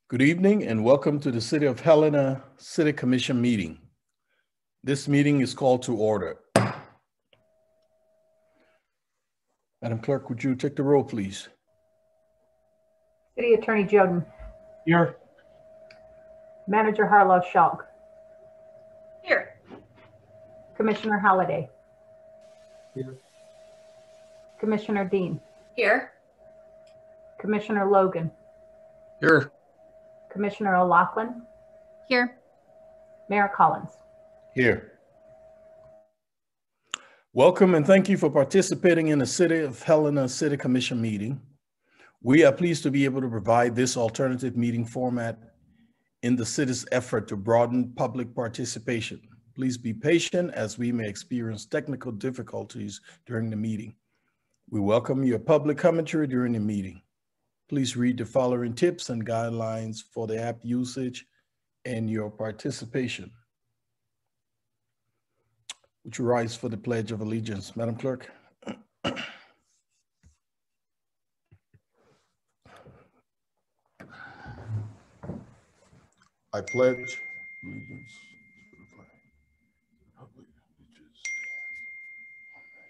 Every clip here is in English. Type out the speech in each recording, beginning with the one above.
Good evening and welcome to the City of Helena City Commission meeting. This meeting is called to order. Madam Clerk, would you take the roll, please? City Attorney Joden. Here. Manager Harlow Schalk. Here. Commissioner Halliday. Here. Commissioner Dean. Here. Commissioner Logan. Here. Commissioner O'Loughlin. Here. Mayor Collins. Here. Welcome and thank you for participating in the City of Helena City Commission meeting. We are pleased to be able to provide this alternative meeting format in the city's effort to broaden public participation. Please be patient as we may experience technical difficulties during the meeting. We welcome your public commentary during the meeting. Please read the following tips and guidelines for the app usage and your participation. Would you rise for the Pledge of Allegiance, Madam Clerk? I pledge allegiance to the flag of the Republic which stands one nation,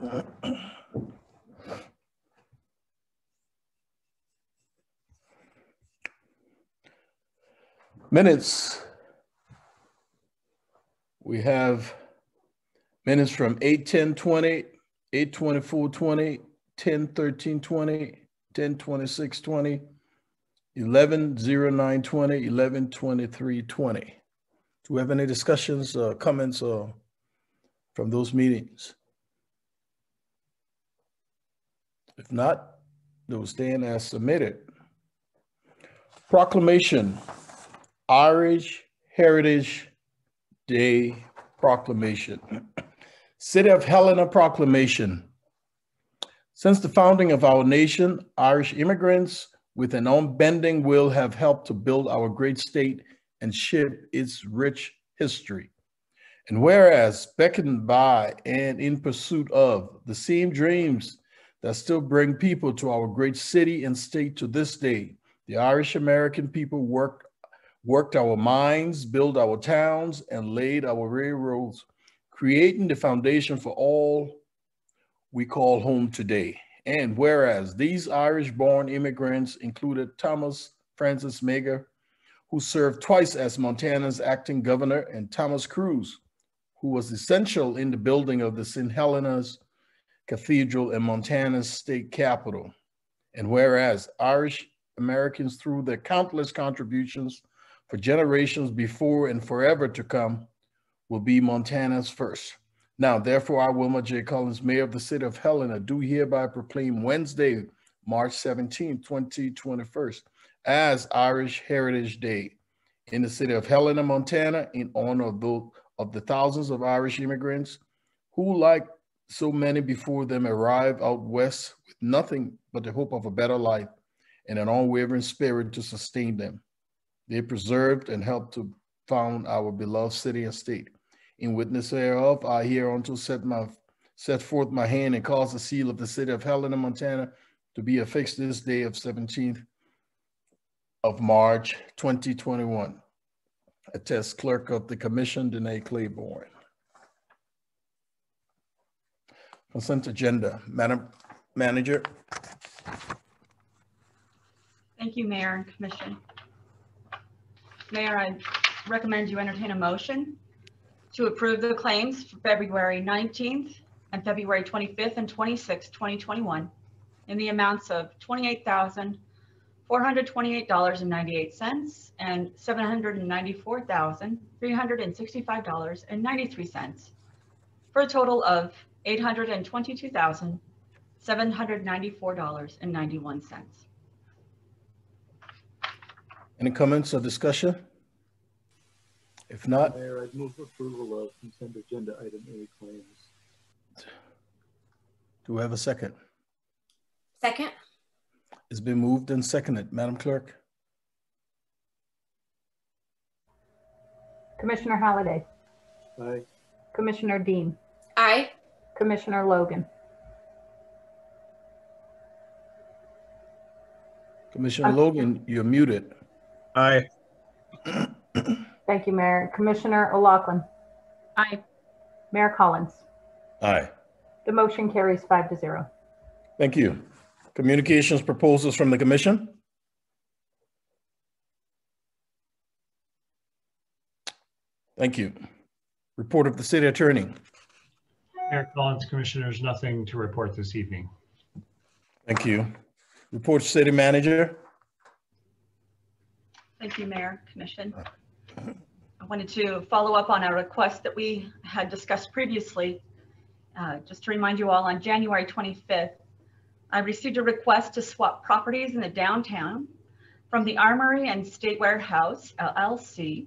indivisible, Minutes. We have minutes from 8/10/20, 8/24/20, 10/13/20, 10/26/20, 11/09/20, 11/23/20. Do we have any discussions, comments from those meetings? If not, those stand as submitted. Proclamation. Irish Heritage Day Proclamation. City of Helena Proclamation. Since the founding of our nation, Irish immigrants with an unbending will have helped to build our great state and shape its rich history. And whereas beckoned by and in pursuit of the same dreams that still bring people to our great city and state to this day, the Irish American people worked our mines, built our towns, and laid our railroads, creating the foundation for all we call home today. And whereas these Irish-born immigrants included Thomas Francis Meagher, who served twice as Montana's acting governor, and Thomas Cruise, who was essential in the building of the St. Helena's Cathedral and Montana's state capital. And whereas Irish Americans, through their countless contributions for generations before and forever to come, will be Montana's first. Now, therefore, I, Wilma J. Collins, Mayor of the City of Helena, do hereby proclaim Wednesday, March 17, 2021, as Irish Heritage Day in the city of Helena, Montana, in honor of the thousands of Irish immigrants who, like so many before them, arrived out west with nothing but the hope of a better life and an unwavering spirit to sustain them. They preserved and helped to found our beloved city and state. In witness thereof, I hereunto set forth my hand and cause the seal of the city of Helena, Montana, to be affixed this day of 17th of March, 2021. Attest Clerk of the Commission, Danae Claiborne. Consent agenda, Madam Manager. Thank you, Mayor and Commission. Mayor, I recommend you entertain a motion to approve the claims for February 19th and February 25th and 26th, 2021 in the amounts of $28,428.98 and $794,365.93 for a total of $822,794.91. Any comments or discussion? If not, Mayor, I'd move approval of consent agenda item A claims. do we have a second? Second. It's been moved and seconded. Madam Clerk? Commissioner Halliday. Aye. Commissioner Dean. Aye. Commissioner Logan. Commissioner Logan, you're muted. Aye. Thank you, Mayor. Commissioner O'Loughlin. Aye. Mayor Collins. Aye. The motion carries 5-0. Thank you. Communications proposals from the commission. Thank you. Report of the city attorney. Mayor Collins, Commissioners, nothing to report this evening. Thank you. Report city manager. Thank you, Mayor, Commission. I wanted to follow up on a request that we had discussed previously. Just to remind you all, on January 25th, I received a request to swap properties in the downtown from the Armory and State Warehouse, LLC.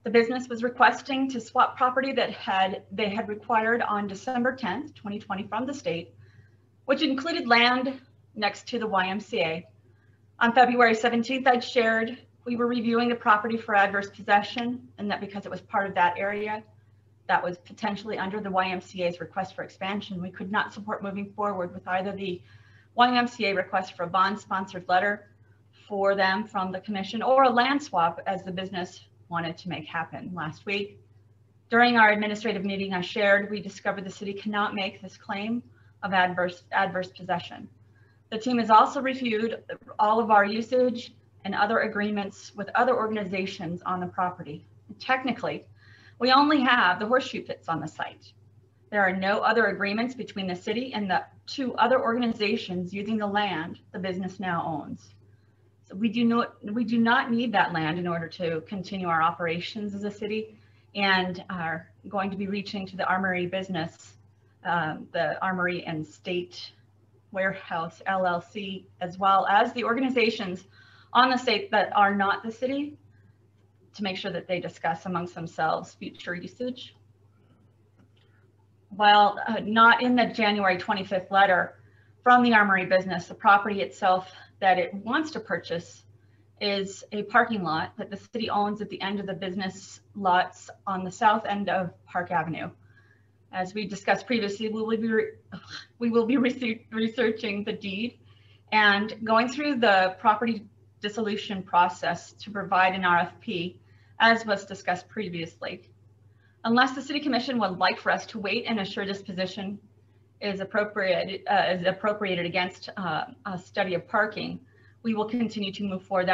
The business was requesting to swap property that they had required on December 10th, 2020 from the state, which included land next to the YMCA. On February 17th, I'd shared we were reviewing the property for adverse possession, and that because it was part of that area that was potentially under the YMCA's request for expansion, we could not support moving forward with either the YMCA request for a bond-sponsored letter for them from the commission or a land swap as the business wanted to make happen. Last week, during our administrative meeting, I shared we discovered the city cannot make this claim of adverse possession. The team has also reviewed all of our usage and other agreements with other organizations on the property. Technically, we only have the horseshoe pits on the site. There are no other agreements between the city and the two other organizations using the land the business now owns. So we do not need that land in order to continue our operations as a city, and are going to be reaching to the Armory business, the Armory and State Warehouse LLC, as well as the organizations on the state that are not the city, to make sure that they discuss amongst themselves future usage. While not in the January 25th letter from the Armory business, the property itself that it wants to purchase is a parking lot that the city owns at the end of the business lots on the south end of Park Avenue. As we discussed previously, we will be researching the deed and going through the property dissolution process to provide an RFP, as was discussed previously. Unless the City Commission would like for us to wait and assure disposition is appropriated against a study of parking, we will continue to move forward.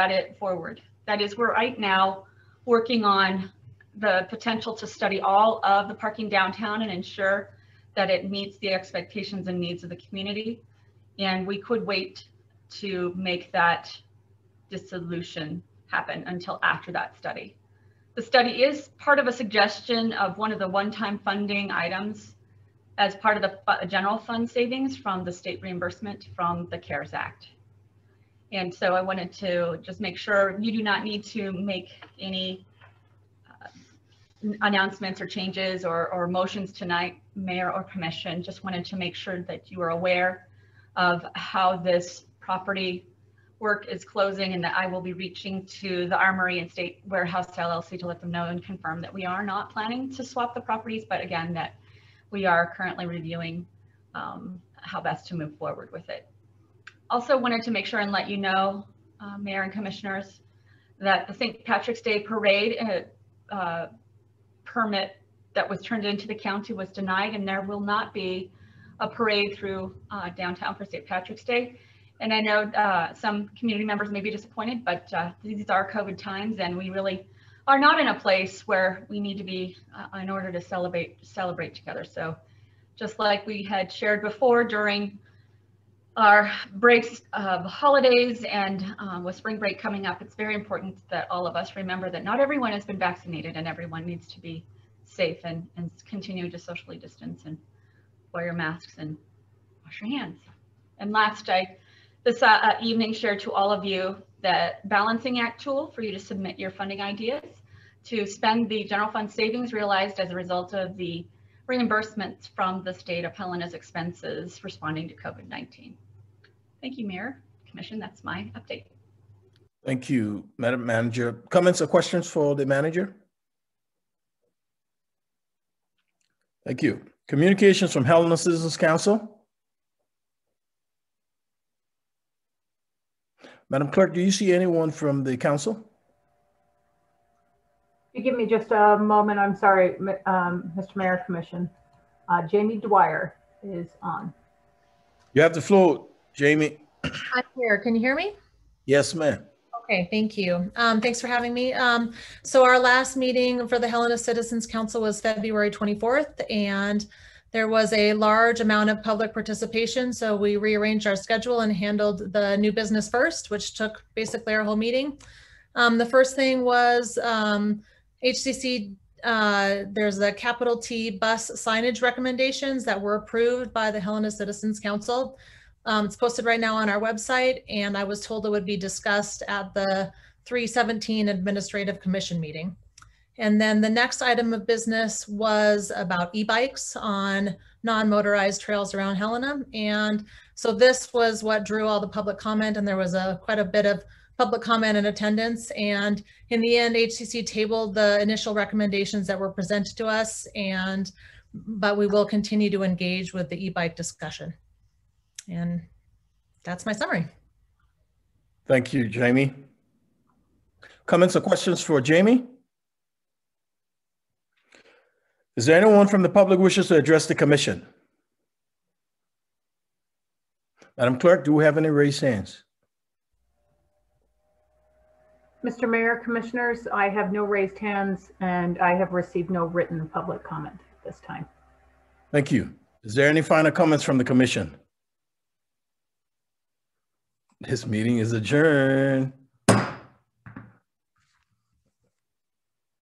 That is, we're right now working on the potential to study all of the parking downtown and ensure that it meets the expectations and needs of the community. And we could wait to make that dissolution happen until after that study. The study is part of a suggestion of one of the one-time funding items as part of the general fund savings from the state reimbursement from the CARES Act. And so I wanted to just make sure you do not need to make any announcements or changes or motions tonight, Mayor or Commission. Just wanted to make sure that you are aware of how this property work is closing, and that I will be reaching to the Armory and State Warehouse LLC to let them know and confirm that we are not planning to swap the properties, but again, that we are currently reviewing how best to move forward with it. Also wanted to make sure and let you know, Mayor and Commissioners, that the St. Patrick's Day Parade permit that was turned into the county was denied, and there will not be a parade through downtown for St. Patrick's Day. And I know some community members may be disappointed, but these are COVID times, and we really are not in a place where we need to be in order to celebrate together. So just like we had shared before during our breaks of holidays and with spring break coming up, it's very important that all of us remember that not everyone has been vaccinated, and everyone needs to be safe and continue to socially distance and wear your masks and wash your hands. And last, this evening shared to all of you the Balancing Act tool for you to submit your funding ideas to spend the general fund savings realized as a result of the reimbursements from the state of Helena's expenses responding to COVID-19. Thank you, Mayor, Commission. That's my update. Thank you, Madam Manager. Comments or questions for the manager? Thank you. Communications from Helena Citizens Council. Madam Clerk, do you see anyone from the council? You give me just a moment. I'm sorry, Mr. Mayor, Commission. Jamie Dwyer is on. You have the floor, Jamie. I'm here. Can you hear me? Yes, ma'am. Okay, thank you. Thanks for having me. So our last meeting for the Helena Citizens Council was February 24th, and there was a large amount of public participation. So we rearranged our schedule and handled the new business first, which took basically our whole meeting. The first thing was HCC, there's the capital T bus signage recommendations that were approved by the Helena Citizens Council. It's posted right now on our website, and I was told it would be discussed at the 3/17 Administrative Commission meeting. And then the next item of business was about e-bikes on non-motorized trails around Helena. And so this was what drew all the public comment, and there was quite a bit of public comment and attendance. And in the end, HCC tabled the initial recommendations that were presented to us, but we will continue to engage with the e-bike discussion. And that's my summary. Thank you, Jamie. Comments or questions for Jamie? Is there anyone from the public wishes to address the commission? Madam Clerk, do we have any raised hands? Mr. Mayor, Commissioners, I have no raised hands, and I have received no written public comment at this time. Thank you. Is there any final comments from the commission? This meeting is adjourned.